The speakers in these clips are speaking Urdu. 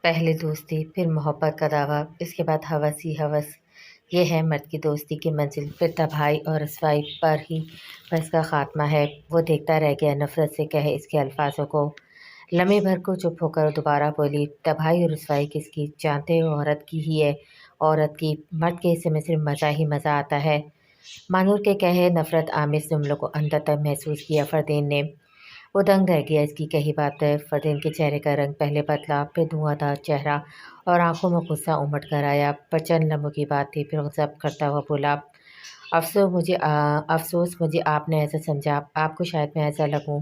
پہلے دوستی، پھر محبت کا دعویٰ، اس کے بعد ہوس ہی ہوس۔ یہ ہے مرد کی دوستی کی منزل، پھر تباہی اور رسوائی پر اس کا خاتمہ ہے۔ وہ دیکھتا رہ گیا، نفرت سے کہے اس کے الفاظوں کو۔ لمحے بھر کو چپ ہو کر دوبارہ بولی، تباہی اور رسوائی کس کی؟ جانتے ہو عورت کی ہی ہے، عورت کی۔ مرد کے حصے میں صرف مزہ ہی مزہ آتا ہے۔ مانور کے کہے نفرت آمیز جملوں کو اندر تک محسوس کیا فردین نے۔ وہ دنگ رہ گیا اس کی کہی بات پر۔ فردین کے چہرے کا رنگ پہلے بدلا، پھر دھواں دار چہرہ اور آنکھوں میں غصہ امٹ کر آیا۔ پر چند لمحوں کی بات تھی، پھر ضبط کرتا ہوا بولا، افسوس مجھے آپ نے ایسا سمجھا۔ آپ کو شاید میں ایسا لگوں،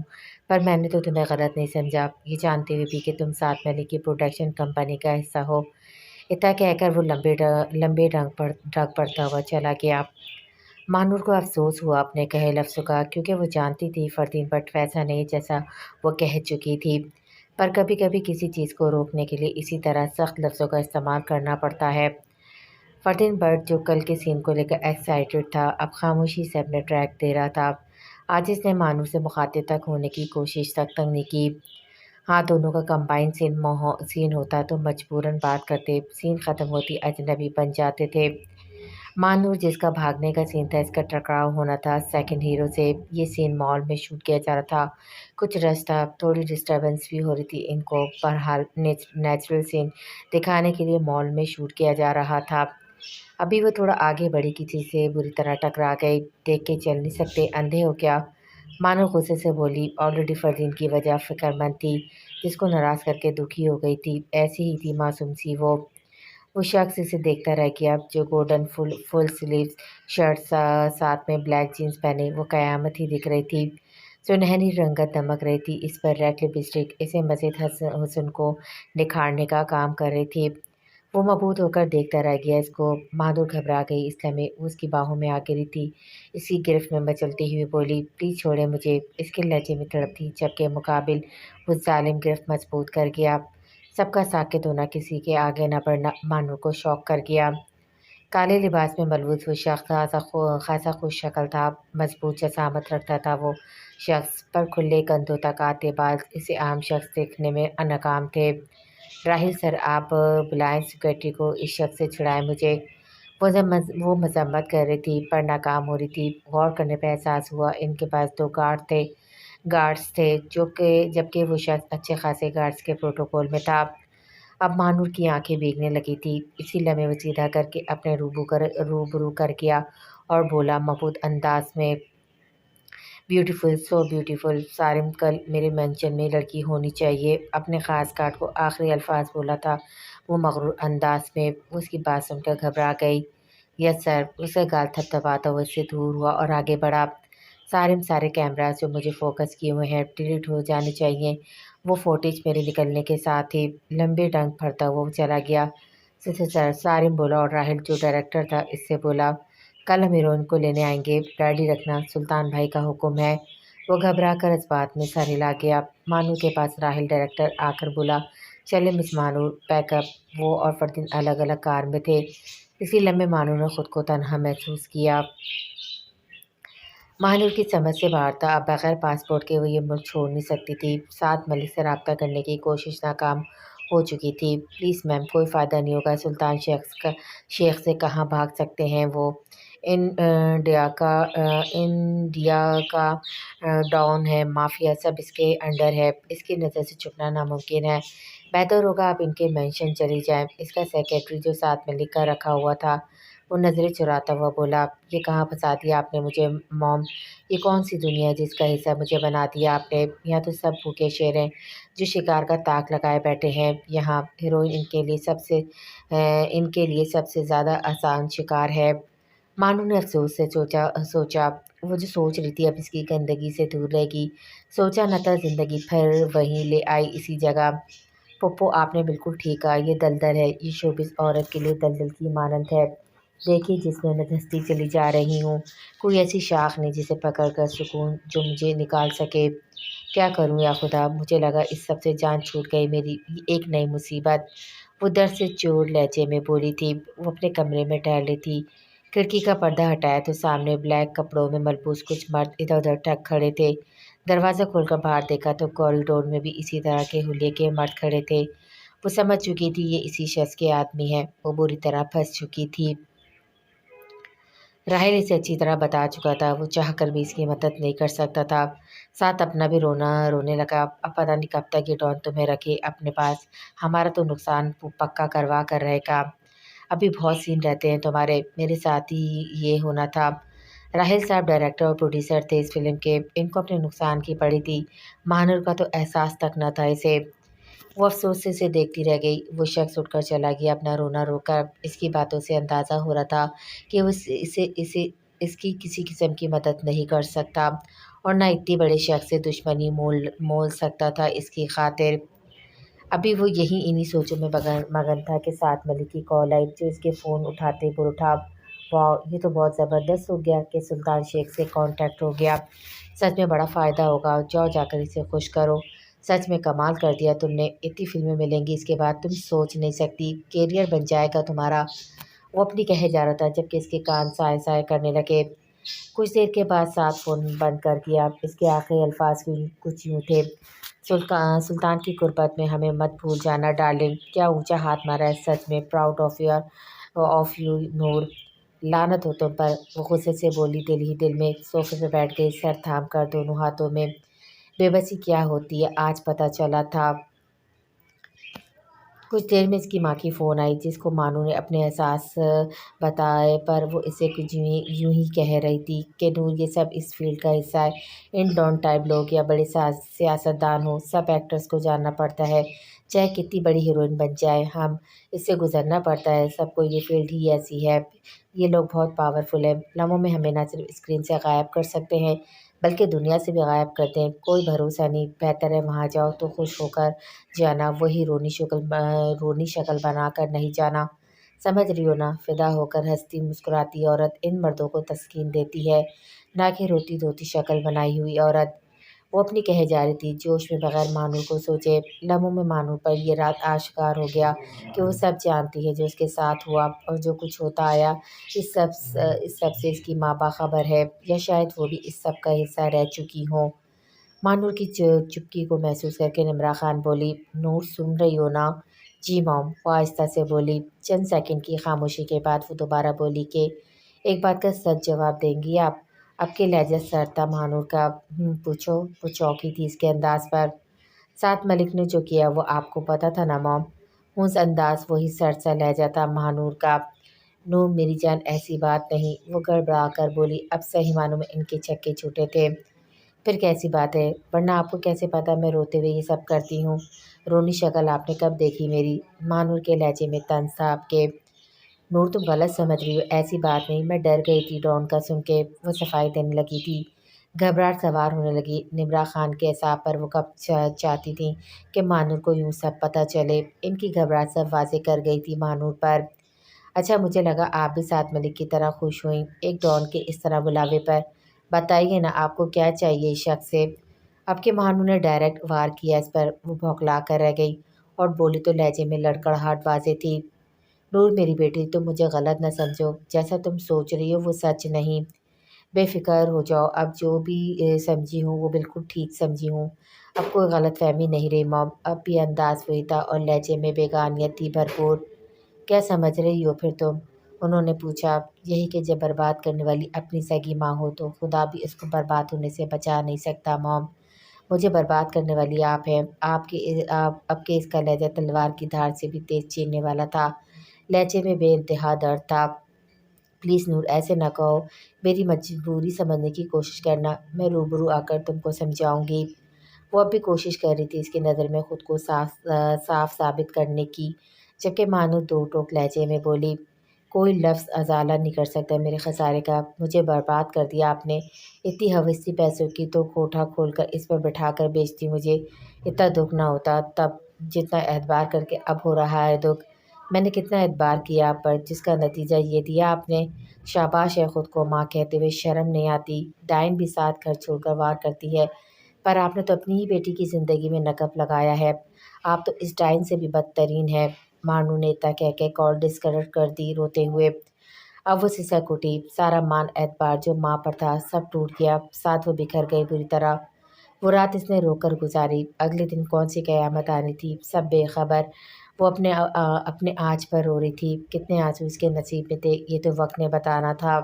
پر میں نے تو تمہیں غلط نہیں سمجھا، یہ جانتے ہوئے بھی کہ تم ساتھ ملی کی پروڈکشن کمپنی کا حصہ ہو۔ اتنا کہہ کر وہ لمبے ڈگ پڑتا ہوا چلا گیا۔ مانور کو افسوس ہوا اپنے کہے لفظوں کا، کیونکہ وہ جانتی تھی فردین بٹ ویسا نہیں جیسا وہ کہہ چکی تھی۔ پر کبھی کبھی کسی چیز کو روکنے کے لیے اسی طرح سخت لفظوں کا استعمال کرنا پڑتا ہے۔ فردین بٹ جو کل کے سین کو لے کر ایکسائٹڈ تھا، اب خاموشی سے اپنے ٹریک دے رہا تھا۔ آج اس نے مانور سے مخاطب تک ہونے کی کوشش تک نہیں کی۔ ہاں، دونوں کا کمبائن سین ہوتا تو مجبوراً بات کرتے، سین ختم ہوتی اجنبی بن جاتے تھے۔ مانور جس کا بھاگنے کا سین تھا، اس کا ٹکراؤ ہونا تھا سیکنڈ ہیرو سے۔ یہ سین مال میں شوٹ کیا جا رہا تھا، کچھ رش تھا، تھوڑی ڈسٹربنس بھی ہو رہی تھی ان کو، بہرحال نیچرل سین دکھانے کے لیے مال میں شوٹ کیا جا رہا تھا۔ ابھی وہ تھوڑا آگے بڑھی، کسی سے بری طرح ٹکرا گئی۔ دیکھ کے چل نہیں سکتے، اندھے ہو کیا؟ مانور غصے سے بولی۔ آلریڈی فردین کی وجہ فکر مند تھی، جس کو ناراض کر کے دکھی ہو گئی تھی، ایسی ہی تھی معصوم سی وہ۔ وہ شخص اسے دیکھتا رہ گیا، جو گولڈن فل سلیوز شرٹ ساتھ میں بلیک جینز پہنے وہ قیامت ہی دکھ رہی تھی۔ سنہری رنگت دمک رہی تھی اس پر، ریڈ لپسٹک اسے مزید حسن کو نکھارنے کا کام کر رہی تھی۔ وہ مبہوت ہو کر دیکھتا رہ گیا اس کو۔ مانور گھبرا گئی، اس لمحے وہ اس کی باہوں میں آ گری تھی، اس کی گرفت میں مچلتی ہوئی بولی، پلیز چھوڑیں مجھے۔ اس کے لہجے میں تڑپ تھی، جبکہ مقابل وہ ظالم گرفت مضبوط کر گیا۔ سب کا ساکت ہونا، کسی کے آگے نہ بڑھنا مانور کو شوق کر گیا۔ کالے لباس میں ملبوس وہ شخص خاصا خوش شکل تھا، مضبوط جسامت رکھتا تھا وہ شخص، پر کھلے کندھوں تک آتے بال اسے عام شخص دیکھنے میں ناکام تھے۔ راہل سر، آپ بلائیں سیکورٹی کو، اس شخص سے چھڑائیں مجھے۔ وہ مذمت کر رہی تھی، پر ناکام ہو رہی تھی۔ غور کرنے پہ احساس ہوا ان کے پاس دو گارڈز تھے، جبکہ وہ شخص اچھے خاصے گارڈز کے پروٹوکول میں تھا۔ اب مانور کی آنکھیں بھیگنے لگی تھی۔ اسی لمحے وہ سیدھا کر کے اپنے روبرو کر گیا اور بولا مبہوت انداز میں، بیوٹیفل، سو بیوٹیفل، سارم کل میرے مینشن میں لڑکی ہونی چاہیے۔ اپنے خاص کارڈ کو آخری الفاظ بولا تھا وہ مغرور انداز میں۔ وہ اس کی بات سن کر گھبرا گئی۔ یس سر۔ اس کا گال تھپتھپاتا ہوا اس سے دور ہوا اور آگے بڑھا۔ سارم، سارے کیمراز جو مجھے فوکس کیے ہوئے ہیں ڈیلیٹ ہو جانے چاہیے۔ وہ فوٹیج میرے نکلنے کے ساتھ ہی۔ لمبے ڈنگ پھڑتا ہوا وہ چلا گیا۔ سر، سارم بولا، اور راہل جو ڈائریکٹر تھا اس سے بولا، کل ہم ہیروئن کو لینے آئیں گے، ریڈی رکھنا، سلطان بھائی کا حکم ہے۔ وہ گھبرا کر اس بات میں سر ہلا گیا۔ مانور کے پاس راہل ڈائریکٹر آ کر بولا، چلے مس مانور، پیک اپ۔ وہ اور فردین الگ الگ کار میں تھے۔ اسی لمحے مانور نے خود کو تنہا محسوس کیا۔ مانور کی سمجھ سے باہر تھا، اب بغیر پاسپورٹ کے وہ یہ ملک چھوڑ نہیں سکتی تھی۔ ساتھ ملک سے رابطہ کرنے کی کوشش ناکام ہو چکی تھی۔ پلیز میم، کوئی فائدہ نہیں ہوگا، سلطان شیخ سے کہاں بھاگ سکتے ہیں وہ؟ انڈیا کا ڈان ہے، مافیا سب اس کے انڈر ہے، اس کی نظر سے چھپنا ناممکن ہے۔ بہتر ہوگا آپ ان کے مینشن چلی جائیں۔ اس کا سیکرٹری جو ساتھ میں لکھ کر رکھا ہوا تھا، وہ نظریں چراتا ہوا بولا، یہ کہاں پھنسا دیا آپ نے مجھے موم؟ یہ کون سی دنیا ہے جس کا حصہ مجھے بنا دیا آپ نے؟ یہاں تو سب بھوکے شیر ہیں جو شکار کا طاق لگائے بیٹھے ہیں۔ یہاں ہیروئن ان کے لیے سب سے زیادہ آسان شکار ہے۔ مانو نے افسوس سے سوچا، وہ جو سوچ رہی تھی اب اس کی گندگی سے دور رہے گی۔ سوچا نہ تھا، زندگی پھر وہیں لے آئی اسی جگہ۔ پپو، آپ نے بالکل ٹھیک کہا، یہ دلدل ہے، یہ شوبز عورت کے لیے دلدل کی مانند ہے۔ دیکھیے جس میں میں دھنستی چلی جا رہی ہوں، کوئی ایسی شاخ نہیں جسے پکڑ کر سکوں جو مجھے نکال سکے۔ کیا کروں یا خدا، مجھے لگا اس سب سے جان چھوٹ گئی میری، یہ ایک نئی مصیبت۔ وہ درد سے چور لہجے میں بولی تھی۔ وہ اپنے کمرے میں ٹہل رہی تھی، کھڑکی کا پردہ ہٹایا تو سامنے بلیک کپڑوں میں ملبوس کچھ مرد ادھر ادھر ٹھگ کھڑے تھے۔ دروازہ کھول کر باہر دیکھا تو کوریڈور میں بھی اسی طرح کے حلیے کے مرد کھڑے تھے۔ وہ سمجھ چکی تھی یہ اسی شخص کے آدمی ہے، وہ بری طرح پھنس چکی تھی۔ راحل اسے اچھی طرح بتا چکا تھا، وہ چاہ کر بھی اس کی مدد نہیں کر سکتا تھا۔ ساتھ اپنا بھی رونے لگا۔ اب پتہ نہیں کب تک یہ ڈان تمہیں رکھے اپنے پاس، ہمارا تو نقصان پکا کروا کر رہے گا۔ ابھی بہت سین رہتے ہیں تمہارے، میرے ساتھ ہی یہ ہونا تھا۔ راحل صاحب ڈائریکٹر اور پروڈیوسر تھے اس فلم کے، ان کو اپنے نقصان کی پڑی تھی، مہانور کا تو احساس تک نہ تھا اسے۔ وہ افسوس سے اسے دیکھتی رہ گئی۔ وہ شخص اٹھ کر چلا گیا، اپنا رونا رو کر۔ اس کی باتوں سے اندازہ ہو رہا تھا کہ وہ اس کی کسی قسم کی مدد نہیں کر سکتا، اور نہ اتنی بڑے شخص سے دشمنی مول سکتا تھا اس کی خاطر۔ ابھی وہ انہی سوچوں میں مگن تھا کہ ساتھ ملک کی کال آئی، جو اس کے فون اٹھاتے پر اٹھا۔ واو، یہ تو بہت زبردست ہو گیا کہ سلطان شیخ سے کانٹیکٹ ہو گیا، سچ میں بڑا فائدہ ہوگا، جاؤ جا کر اسے خوش کرو۔ سچ میں کمال کر دیا تم نے، اتنی فلمیں ملیں گی اس کے بعد تم سوچ نہیں سکتی، کیریئر بن جائے گا تمہارا۔ وہ اپنی کہے جا رہا تھا جبکہ اس کے کان سائے سائے کرنے لگے۔ کچھ دیر کے بعد ساتھ فون بند کر دیا۔ اس کے آخری الفاظ کچھ یوں تھے: سلطان کی قربت میں ہمیں مت بھول جانا ڈارلنگ۔ کیا اونچا ہاتھ مارا ہے، سچ میں پراؤڈ آف یو نور، لعنت ہو تم پر۔ وہ غصے سے بولی دل ہی دل میں۔ صوفے پہ بیٹھ گئی، سر تھام کر دونوں ہاتھوں میں۔ بے بسی کیا ہوتی ہے آج پتہ چلا تھا۔ کچھ دیر میں اس کی ماں کی فون آئی، جس کو مانو نے اپنے احساس بتائے، پر وہ اسے کچھ یوں ہی کہہ رہی تھی کہ نور، یہ سب اس فیلڈ کا حصہ ہے۔ ان ڈان ٹائپ لوگ یا بڑے سیاستدان ہوں، سب ایکٹرز کو جاننا پڑتا ہے، چاہے کتنی بڑی ہیروئن بن جائے، ہم اس سے گزرنا پڑتا ہے، سب کو یہ فیلڈ ہی ایسی ہے۔ یہ لوگ بہت پاورفل ہیں، لمحوں میں ہمیں نہ صرف اسکرین سے غائب کر سکتے ہیں بلکہ دنیا سے بھی غائب کرتے ہیں۔ کوئی بھروسہ نہیں، بہتر ہے وہاں جاؤ تو خوش ہو کر جانا، وہی رونی شکل بنا کر نہیں جانا، سمجھ رہی ہو نا؟ فدا ہو کر ہنستی مسکراتی عورت ان مردوں کو تسکین دیتی ہے، نہ کہ روتی دھوتی شکل بنائی ہوئی عورت۔ وہ اپنی کہے جا رہی تھی، جوش میں بغیر مانو کو سوچے۔ لمحوں میں مانو پر یہ رات آشکار ہو گیا کہ وہ سب جانتی ہے جو اس کے ساتھ ہوا، اور جو کچھ ہوتا آیا اس سب سے اس کی ماں باخبر ہے، یا شاید وہ بھی اس سب کا حصہ رہ چکی ہوں۔ مانور کی چپکی کو محسوس کر کے نمرا خان بولی، نور سن رہی ہو نا؟ جی موم، وہ آہستہ سے بولی۔ چند سیکنڈ کی خاموشی کے بعد وہ دوبارہ بولی کہ ایک بات کا سچ جواب دیں گی آپ؟ اب کے لہجہ سر تھا مانور کا۔ پوچھو۔ وہ چوکی تھی اس کے انداز پر۔ ساتھ ملک نے جو کیا وہ آپ کو پتہ تھا نا موم؟ اس انداز وہی سر سا لہجہ تھا مانور کا۔ نو میری جان، ایسی بات نہیں، وہ گڑبڑا کر بولی۔ اب صحیح معنوں میں ان کے چھکے چھوٹے تھے۔ پھر کیسی بات ہے، ورنہ آپ کو کیسے پتہ میں روتے ہوئے یہ سب کرتی ہوں؟ رونی شکل آپ نے کب دیکھی میری؟ مانور کے لہجے میں طنز تھا۔ آپ کے نور، تم غلط سمجھ رہی ہو، ایسی بات نہیں، میں ڈر گئی تھی ڈان کا سن کے۔ وہ صفائی دینے لگی تھی، گھبراہٹ سوار ہونے لگی نمرا خان کے اعصاب پر۔ وہ کب چاہتی تھیں کہ مانور کو یوں سب پتہ چلے، ان کی گھبراہٹ سب واضح کر گئی تھی مانور پر۔ اچھا، مجھے لگا آپ بھی ساتھ ملک کی طرح خوش ہوئیں ایک ڈان کے اس طرح بلاوے پر۔ بتائیے نا، آپ کو کیا چاہیے اس شخص سے؟ اب کہ مانو نے ڈائریکٹ وار کیا اس پر، وہ بھونکلا کر رہ گئی، اور بولی تو لہجے میں لڑکڑاہٹ واضح تھی۔ نور میری بیٹی، تم مجھے غلط نہ سمجھو، جیسا تم سوچ رہی ہو وہ سچ نہیں۔ بے فکر ہو جاؤ، اب جو بھی سمجھی ہوں وہ بالکل ٹھیک سمجھی ہوں، اب کوئی غلط فہمی نہیں رہی موم۔ اب بھی انداز وہی تھا اور لہجے میں بیگانیت تھی بھرپور۔ کیا سمجھ رہی ہو پھر تم؟ انہوں نے پوچھا۔ یہی کہ جب برباد کرنے والی اپنی سگی ماں ہو تو خدا بھی اس کو برباد ہونے سے بچا نہیں سکتا موم۔ مجھے برباد کرنے والی آپ ہیں۔ اب کے اس کا لہجہ تلوار کی دھار سے بھی تیز چیرنے والا تھا، لہجے میں بے انتہا درد تھا۔ پلیز نور، ایسے نہ کہو، میری مجبوری سمجھنے کی کوشش کرنا، میں روبرو آ کر تم کو سمجھاؤں گی۔ وہ اب بھی کوشش کر رہی تھی اس کی نظر میں خود کو صاف ثابت کرنے کی، جبکہ مانو دو ٹوک لہجے میں بولی، کوئی لفظ ازالہ نہیں کر سکتا میرے خسارے کا، مجھے برباد کر دیا آپ نے۔ اتنی ہوس تھی پیسوں کی تو کوٹھا کھول کر اس پر بٹھا کر بیچتی، مجھے اتنا دکھ نہ ہوتا تب جتنا اعتبار کر کے اب ہو رہا ہے دکھ۔ میں نے کتنا اعتبار کیا آپ پر، جس کا نتیجہ یہ دیا آپ نے۔ شاباش ہے خود کو ماں کہتے ہوئے، شرم نہیں آتی؟ ڈائن بھی ساتھ گھر چھوڑ کر وار کرتی ہے، پر آپ نے تو اپنی ہی بیٹی کی زندگی میں نقب لگایا ہے، آپ تو اس ڈائن سے بھی بدترین ہے۔ مانو نے اتنا کہہ کے کال ڈسکنیکٹ کر دی روتے ہوئے۔ اب وہ سسک اٹھی، سارا مان اعتبار جو ماں پر تھا سب ٹوٹ گیا، ساتھ وہ بکھر گئی بری طرح۔ وہ رات اس نے رو کر گزاری، اگلے دن کون سی قیامت آنی تھی سب بے خبر۔ وہ اپنے آج پر رو رہی تھی۔ کتنے آنسو اس کے نصیب میں تھے یہ تو وقت نے بتانا تھا۔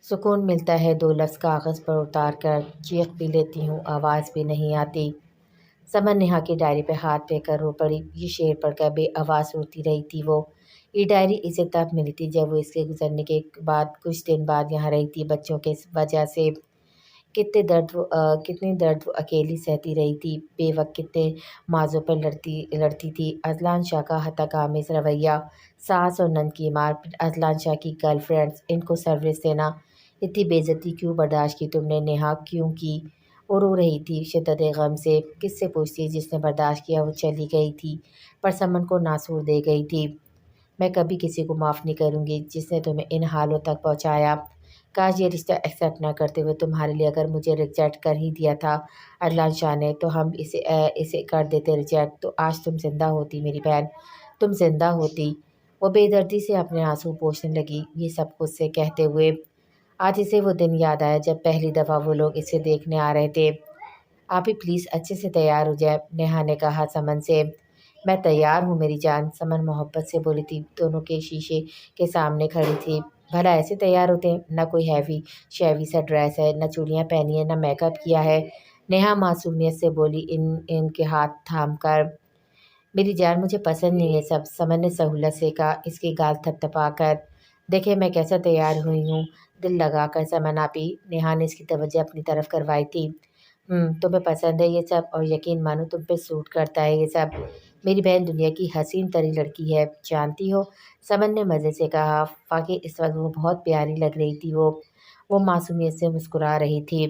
سکون ملتا ہے دو لفظ کاغذ پر اتار کر، چیخ بھی لیتی ہوں آواز بھی نہیں آتی۔ سمن نیہا کی ڈائری پہ ہاتھ پھینک کر رو پڑی۔ یہ شعر پڑھ کر بے آواز روتی رہی تھی وہ۔ یہ ڈائری اسے تب ملی تھی جب وہ اس کے گزرنے کے بعد کچھ دن بعد یہاں رہی تھی بچوں کے وجہ سے۔ کتنے درد وہ اکیلی سہتی رہی تھی، بے وقت کتنے معاذوں پر لڑتی تھی۔ اذلان شاہ کا ہتک آمیز رویہ، ساس اور نند کی مار، پھر اذلان شاہ کی گرل فرینڈز، ان کو سروس دینا، اتنی بے عزتی کیوں برداشت کی تم نے نیہا، کیوں کی؟ وہ رو رہی تھی شدت غم سے۔ کس سے پوچھتی جس نے برداشت کیا، وہ چلی گئی تھی پر سمن کو ناسور دے گئی تھی۔ میں کبھی کسی کو معاف نہیں کروں گی جس نے تمہیں ان حالوں تک پہنچایا۔ کاش یہ رشتہ ایکسیپٹ نہ کرتے ہوئے تمہارے لیے اگر مجھے ریجیکٹ کر ہی دیا تھا اذلان شاہ نے تو ہم اسے کر دیتے ریجیکٹ، تو آج تم زندہ ہوتی میری بہن، تم زندہ ہوتی۔ وہ بے دردی سے اپنے آنسو پوچھنے لگی، یہ سب خود سے کہتے ہوئے۔ آج اسے وہ دن یاد آیا جب پہلی دفعہ وہ لوگ اسے دیکھنے آ رہے تھے۔ آپ ہی پلیز اچھے سے تیار ہو جائے، نیہا نے کہا سمن سے۔ میں تیار ہوں میری جان، سمن محبت سے بولی تھی، دونوں کے شیشے کے سامنے کھڑی تھی۔ بھلا ایسے تیار ہوتے ہیں؟ نہ کوئی ہیوی شیوی سا ڈریس ہے، نہ چوڑیاں پہنی ہیں، نہ میک اپ کیا ہے۔ نیہا معصومیت سے بولی ان کے ہاتھ تھام کر۔ میری جان مجھے پسند نہیں ہے سب، سمن نے سہولت سے کہا اس کی گال تھپ تھپا کر۔ دیکھیں میں کیسا تیار ہوئی ہوں دل لگا کر سمن آپی، نیہا نے اس کی توجہ اپنی طرف کروائی تھی۔ تمہیں پسند ہے یہ سب اور یقین مانو تم پہ سوٹ کرتا ہے یہ سب۔ میری بہن دنیا کی حسین ترین لڑکی ہے جانتی ہو، سمن نے مزے سے کہا۔ واقعی اس وقت وہ بہت پیاری لگ رہی تھی وہ معصومیت سے مسکرا رہی تھی۔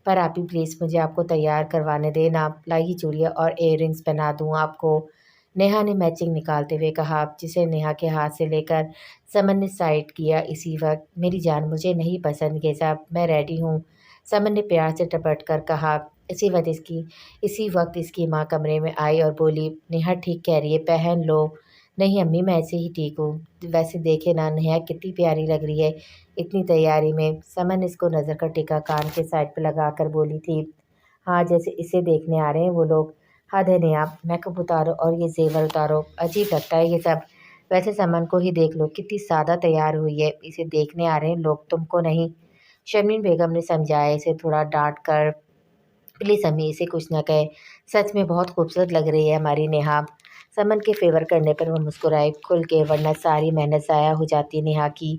پر آپی پلیز مجھے آپ کو تیار کروانے دینا، لائیے چوڑیاں اور ایئر رنگز پہنا دوں آپ کو، نیہا نے میچنگ نکالتے ہوئے کہا، جسے نیہا کے ہاتھ سے لے کر سمن نے سائڈ کیا اسی وقت۔ میری جان مجھے نہیں پسند یہ سب، میں ریڈی ہوں، سمن نے پیار سے ٹپٹ کر کہا۔ اسی وقت اس کی ماں کمرے میں آئی اور بولی، نیہا ٹھیک کہہ رہی ہے، پہن لو۔ نہیں امی میں ایسے ہی ٹھیک ہوں، ویسے دیکھے نا نیہا کتنی پیاری لگ رہی ہے اتنی تیاری میں، سمن اس کو نظر کا ٹکا کان کے سائڈ پہ لگا کر بولی تھی۔ ہاں جیسے اسے دیکھنے آ رہے ہیں وہ لوگ، حد ہے نیہا، میک اپ اتارو اور یہ زیور اتارو، عجیب لگتا ہے یہ سب۔ ویسے سمن کو ہی دیکھ لو کتنی سادہ تیار ہوئی ہے، اسے دیکھنے آ رہے ہیں لوگ تم کو نہیں۔ شرمین بیگم نے سمجھایا اسے تھوڑا ڈانٹ کر، پلیز امی اسے کچھ نہ کہے، سچ میں بہت خوبصورت لگ رہی ہے ہماری نیہا۔ سمن کے فیور کرنے پر وہ مسکرائی کھل کے، ورنہ ساری محنت ضائع ہو جاتی نیہا کی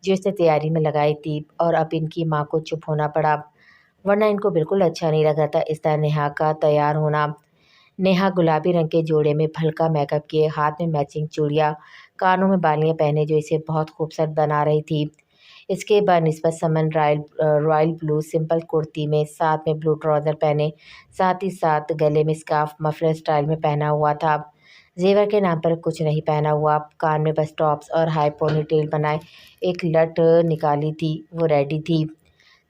جو اس نے تیاری میں لگائی تھی، اور اب ان کی ماں کو چپ ہونا پڑا، ورنہ ان کو بالکل اچھا نہیں لگا تھا اس طرح نیہا کا تیار ہونا۔ نیہا گلابی رنگ کے جوڑے میں ہلکا میک اپ کیے، ہاتھ میں میچنگ چوڑیاں، کانوں میں بالیاں پہنے جو اسے بہت خوبصورت بنا رہی تھی۔ اس کے بنسبت سمن رائل بلو سمپل کرتی میں ساتھ میں بلو ٹراؤزر پہنے، ساتھ ہی ساتھ گلے میں اسکارف مفلر اسٹائل میں پہنا ہوا تھا، زیور کے نام پر کچھ نہیں پہنا ہوا، کان میں بس ٹاپس اور ہائی پونی ٹیل بنائے ایک لٹ نکالی تھی، وہ ریڈی تھی۔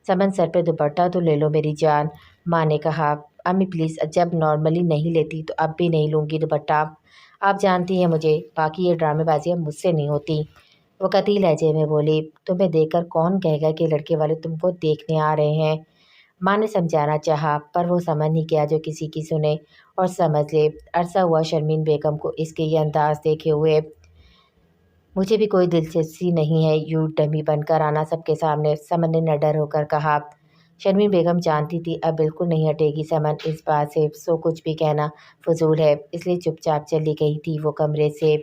سمن سر پہ دوپٹہ تو لے لو میری جان، ماں نے کہا۔ امی پلیز جب نارملی نہیں لیتی تو اب بھی نہیں لوں گی دوپٹہ، آپ جانتی ہیں مجھے، باقی یہ ڈرامے بازیاں مجھ سے نہیں ہوتی، وہ قطعی لہجے میں بولی۔ تمہیں دیکھ کر کون کہے گا کہ لڑکے والے تم کو دیکھنے آ رہے ہیں، ماں نے سمجھانا چاہا پر وہ سمجھ نہیں گیا جو کسی کی سنے اور سمجھ لے۔ عرصہ ہوا شرمین بیگم کو اس کے یہ انداز دیکھے ہوئے۔ مجھے بھی کوئی دلچسپی نہیں ہے یوں ڈمی بن کر آنا سب کے سامنے، سمن نے نڈر ہو کر کہا۔ شرمین بیگم جانتی تھی اب بالکل نہیں ہٹے گی سمن اس بات سے، سو کچھ بھی کہنا فضول ہے، اس لیے چپ چاپ چلی گئی تھی وہ کمرے سے۔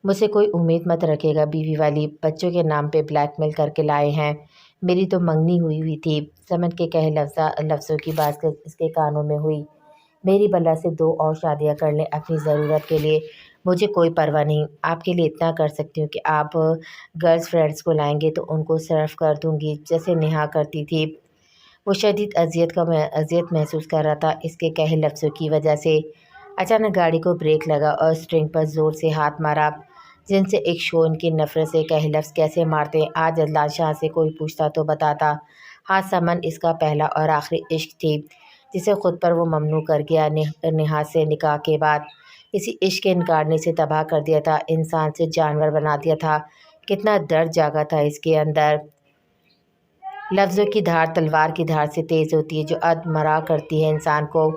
مجھ سے کوئی امید مت رکھے گا بیوی والی، بچوں کے نام پہ بلیک میل کر کے لائے ہیں، میری تو منگنی ہوئی تھی، سمن کے کہے لفظوں کی بات اس کے کانوں میں ہوئی۔ میری بلا سے 2 اور شادیاں کر لیں اپنی ضرورت کے لیے، مجھے کوئی پرواہ نہیں، آپ کے لیے اتنا کر سکتی ہوں کہ آپ گرلز فرینڈز کو لائیں گے تو ان کو سرو کر دوں گی جیسے نیہا کرتی تھی۔ وہ شدید اذیت محسوس کر رہا تھا اس کے کہے لفظوں کی وجہ سے۔ اچانک گاڑی کو بریک لگا اور اسٹرنگ پر زور سے ہاتھ مارا، جن سے ایک شو ان کی نفرت سے کہے لفظ کیسے مارتے ہیں آج اذلان شاہ سے کوئی پوچھتا تو بتاتا۔ ہاں سمن اس کا پہلا اور آخری عشق تھی جسے خود پر وہ ممنوع کر گیا نیہا سے نکاح کے بعد، اسی عشق کے انکار نے اسے تباہ کر دیا تھا، انسان سے جانور بنا دیا تھا، کتنا درد جاگا تھا اس کے اندر۔ لفظوں کی دھار تلوار کی دھار سے تیز ہوتی ہے جو مرا کرتی ہے انسان کو،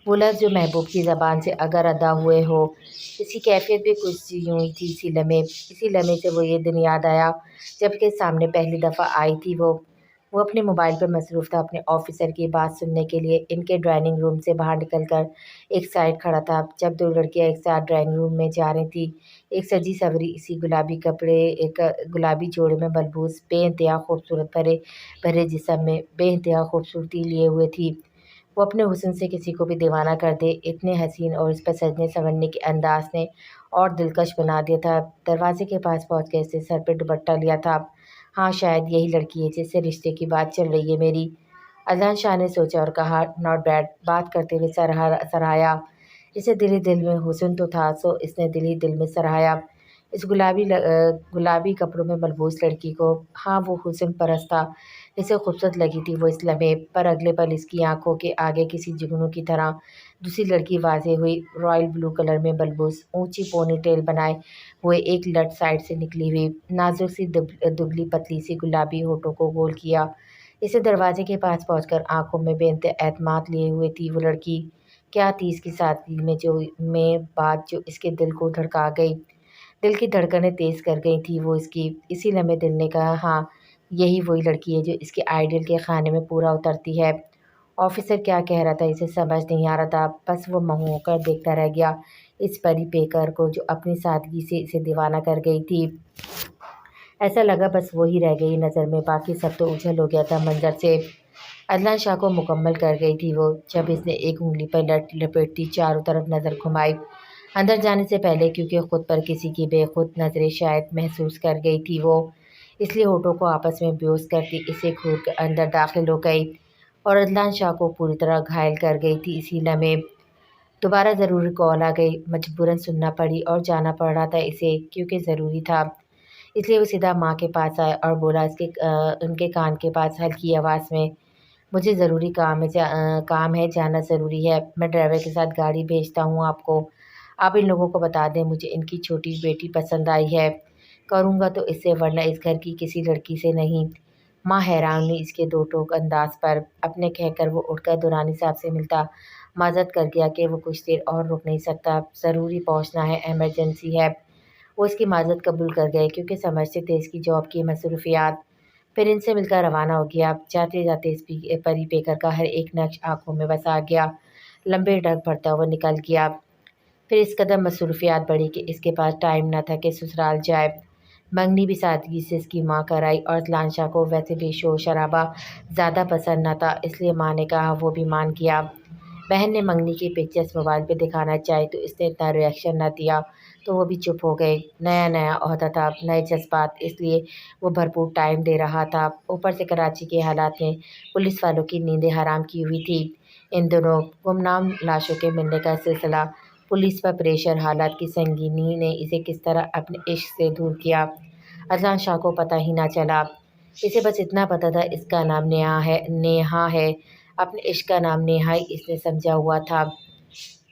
وہ لفظ جو محبوب کی زبان سے اگر ادا ہوئے ہو، اس کی کیفیت بھی کچھ یوں ہی تھی۔ اسی لمحے سے وہ یہ دن یاد آیا جب کہ سامنے پہلی دفعہ آئی تھی وہ اپنے موبائل پر مصروف تھا اپنے آفیسر کی بات سننے کے لیے۔ ان کے ڈرائنگ روم سے باہر نکل کر ایک سائڈ کھڑا تھا جب دو لڑکیاں ایک ساتھ ڈرائنگ روم میں جا رہی تھیں۔ ایک سجی سوری اسی گلابی کپڑے، ایک گلابی جوڑے میں ملبوس، بے انتہا خوبصورت بھرے جسم میں بے انتہا خوبصورتی لیے ہوئے تھی۔ وہ اپنے حسن سے کسی کو بھی دیوانہ کر دے، اتنے حسین اور اس پر سجنے سنورنے کے انداز نے اور دلکش بنا دیا تھا۔ دروازے کے پاس پہنچ گئے، سر پہ دوپٹہ لیا تھا۔ ہاں، شاید یہی لڑکی ہے جس سے رشتے کی بات چل رہی ہے میری، اذہان شاہ نے سوچا اور کہا، ناٹ بیڈ۔ بات کرتے ہوئے سراہا۔ اسے دل ہی دل میں حسن تو تھا، سو اس نے دل ہی دل میں سراہا اس گلابی کپڑوں میں ملبوس لڑکی کو۔ ہاں، وہ حسن پرست تھا، اسے خوبصورت لگی تھی وہ اس لمحے، پر اگلے پل اس کی آنکھوں کے آگے کسی جگنو کی طرح دوسری لڑکی واضح ہوئی، رائل بلو کلر میں ملبوس، اونچی پونی ٹیل بنائے ہوئے، ایک لٹ سائڈ سے نکلی ہوئی، نازک سی دبلی پتلی سی گلابی ہونٹوں کو گول کیا۔ اسے دروازے کے پاس پہنچ کر آنکھوں میں بے انتہا اعتماد لیے ہوئے تھی وہ لڑکی۔ کیا تھی اس کی سادگی میں بات جو اس کے دل کو دھڑکا گئی، دل کی دھڑکنیں تیز کر گئی تھی وہ اس کی۔ اسی لمحے دل نے کہا، ہاں، یہی وہی لڑکی ہے جو اس کے آئیڈیل کے خانے میں پورا اترتی ہے۔ آفیسر کیا کہہ رہا تھا اسے سمجھ نہیں آ رہا تھا، بس وہ مہو ہو کر دیکھتا رہ گیا اس پری پیکر کو جو اپنی سادگی سے اسے دیوانہ کر گئی تھی۔ ایسا لگا بس وہی رہ گئی نظر میں، باقی سب تو اجھل ہو گیا تھا منظر سے۔ اذہان شاہ کو مکمل کر گئی تھی وہ، جب اس نے ایک انگلی پر لپیٹتی چاروں طرف نظر گھمائی اندر جانے سے پہلے، کیونکہ خود پر کسی کی بے خود نظریں شاید محسوس کر گئی تھی وہ، اس لیے ہونٹوں کو آپس میں بیوس کرتی اسے گھور کر اندر داخل ہو گئی اور اذہان شاہ کو پوری طرح گھائل کر گئی تھی اسی لمحے۔ دوبارہ ضروری کال آ گئی، مجبوراً سننا پڑی اور جانا پڑ رہا تھا اسے، کیونکہ ضروری تھا۔ اس لیے وہ سیدھا ماں کے پاس آیا اور بولا ان کے کان کے پاس ہلکی آواز میں، مجھے ضروری کام ہے، جانا ضروری ہے، میں ڈرائیور کے ساتھ گاڑی بھیجتا ہوں آپ کو، آپ ان لوگوں کو بتا دیں مجھے ان کی چھوٹی بیٹی پسند آئی ہے، کروں گا تو اس سے، ورنہ اس گھر کی کسی لڑکی سے نہیں۔ ماں حیران ہوئی اس کے دو ٹوک انداز پر، اپنے کہہ کر وہ اٹھ کر دورانی صاحب سے ملتا معذرت کر گیا کہ وہ کچھ دیر اور رک نہیں سکتا، ضروری پہنچنا ہے، ایمرجنسی ہے۔ وہ اس کی معذرت قبول کر گئے کیونکہ سمجھتے تھے اس کی جاب کی مصروفیات۔ پھر ان سے مل کر روانہ ہو گیا، جاتے جاتے اس پری پیکر کا ہر ایک نقش آنکھوں میں بس آ گیا، لمبے ڈگ بھرتا ہوا نکل گیا۔ پھر اس قدر مصروفیات بڑھی کہ اس کے پاس ٹائم نہ تھا کہ سسرال جائے۔ منگنی بھی سادگی سے اس کی ماں کرائی اور اذہان شاہ کو ویسے بھی شور شرابہ زیادہ پسند نہ تھا، اس لیے ماں نے کہا، وہ بھی مان گیا۔ بہن نے منگنی کی پکچرز موبائل پہ دکھانا چاہی تو اس نے اتنا ری ایکشن نہ دیا تو وہ بھی چپ ہو گئے۔ نیا عہدہ تھا، نئے جذبات، اس لیے وہ بھرپور ٹائم دے رہا تھا۔ اوپر سے کراچی کے حالات نے پولیس والوں کی نیندیں حرام کی ہوئی تھی ان دنوں، گمنام لاشوں کے ملنے کا سلسلہ، پولیس پر پریشر، حالات کی سنگینی نے اسے کس طرح اپنے عشق سے دور کیا، اذہان شاہ کو پتہ ہی نہ چلا۔ اسے بس اتنا پتہ تھا اس کا نام نیہا ہے، اپنے عشق کا نام نیہا ہی اس نے سمجھا ہوا تھا۔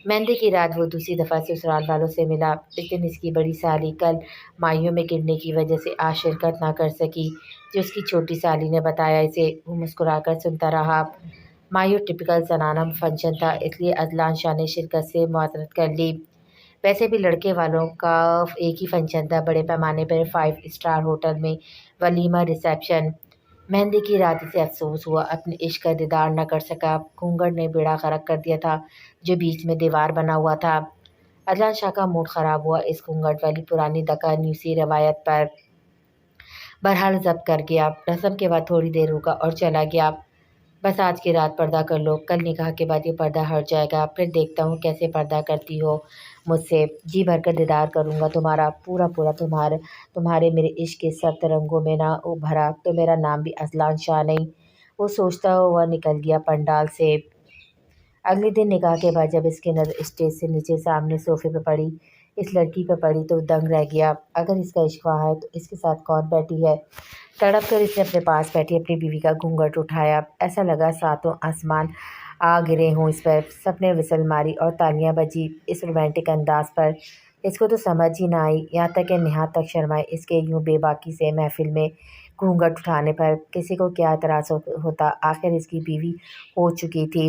مہندی کی رات وہ دوسری دفعہ سسرال والوں سے ملا۔ اس دن اس کی بڑی سالی کل مائیوں میں گرنے کی وجہ سے آج شرکت نہ کر سکی جو اس کی چھوٹی سالی نے بتایا اسے۔ وہ مسکرا کر سنتا رہا۔ مائیوں ٹپکل زنانہ فنکشن تھا، اس لیے اذہان شاہ نے شرکت سے معذرت کر لی۔ ویسے بھی لڑکے والوں کا ایک ہی فنکشن تھا، بڑے پیمانے پر 5 اسٹار ہوٹل میں ولیمہ ریسیپشن۔ مہندی کی رات اسے افسوس ہوا، اپنے عشق کا دیدار نہ کر سکا، گھونگھٹ نے بیڑا غرق کر دیا تھا جو بیچ میں دیوار بنا ہوا تھا۔ اذہان شاہ کا موڈ خراب ہوا اس گھونگھٹ والی پرانی دکانوسی روایت پر، بہرحال ضبط کر گیا، رسم کے بعد تھوڑی دیر رکا اور چلا گیا، بس آج کی رات پردہ کر لو، کل نکاح کے بعد یہ پردہ ہٹ جائے گا، پھر دیکھتا ہوں کیسے پردہ کرتی ہو مجھ سے، جی بھر کر دیدار کروں گا تمہارا، پورا تمہارے میرے عشق کے 7 رنگوں میں نہ بھرا تو میرا نام بھی اذہان شاہ نہیں۔ وہ سوچتا ہوا نکل گیا پنڈال سے۔ اگلے دن نکاح کے بعد جب اس کی نظر اسٹیج سے نیچے سامنے صوفے پہ پڑی، اس لڑکی پہ پڑی تو دنگ رہ گیا۔ اگر اس کا عشق وہاں ہے تو اس کے ساتھ کون بیٹھی ہے؟ تڑپ کر اس نے اپنے پاس بیٹھی اپنی بیوی کا گھونگھٹ اٹھایا، ایسا لگا ساتوں آسمان آ گرے ہوں اس پر۔ سب نے وسل ماری اور تالیاں بجی اس رومانٹک انداز پر۔ اس کو تو سمجھ ہی نہ آئی، یہاں تک کہ نیہا تک شرمائی اس کے یوں بے باکی سے محفل میں گھونگھٹ اٹھانے پر۔ کسی کو کیا اعتراض ہوتا، آخر اس کی بیوی ہو چکی تھی۔